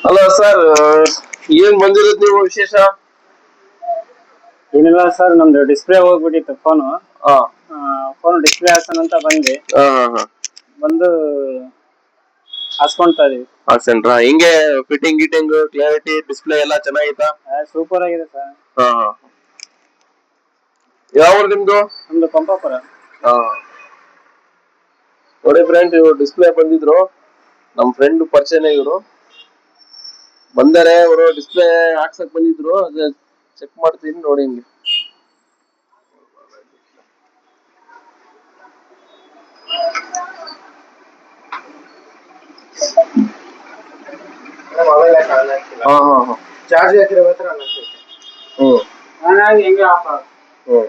Hello sir, ಏನ್ ಬಂದಿರೋದು ನೀವು ವಿಶೇಷ? ಏನಿಲ್ಲ ಸರ್, ನಮ್ದು ಡಿಸ್ಪ್ಲೇ ಹೋಗ್ಬಿಟ್ಟಿತ್ತು ಫೋನು. ಹಾ ಫೋನ್ ಡಿಸ್ಪ್ಲೇ ಹಾಕ್ಸೋಣಂತ ಬಂದ್ವಿ. ಹಾ ಹಾ ಹಾ ಬಂದು ಹಾಕ್ಸ್ಕೊಂತಾ ಇದೀವಿ. ಹಾಕ್ಸೇನ್ರಾ? ಹಿಂಗೆ ಫಿಟ್ಟಿಂಗ್ ಗಿಟ್ಟಿಂಗ್ ಕ್ಲಾರಿಟಿ ಡಿಸ್ಪ್ಲೇ ಎಲ್ಲ ಚೆನ್ನಾಗಿತ್ತಾ? ಸೂಪರ್ ಆಗಿದೆ ಸರ್. ಹಾ ಹಾ. ಯಾವ ಊರು ನಿಮ್ದು? ನಮ್ದು ಪಂಪಾಪುರ. ಹಾ. ನೋಡಿ ಫ್ರೆಂಡ್, ಇವ್ರು ಡಿಸ್ಪ್ಲೇ ಬಂದಿದ್ರು, ನಮ್ ಫ್ರೆಂಡ್ ಪರಿಚಯನೇ ಇವರು. ಬಂದರೆ ಅವರು ಡಿಸ್ಪ್ಲೇ ಹಾಕ್ಸಕ್ ಬಂದಿದ್ರು, ಅದೇ ಚೆಕ್ ಮಾಡ್ತೀನಿ ನೋಡಿ. ಹಿಂಗೆ ಹಾ ಹಾ ಹಾ. ಚಾರ್ಜ್ ಹಾಕಿರೋ ಹತ್ರ ಹ್ಮ್ ಹೆಂಗೆ ಆಫ್ ಹ್ಮ್.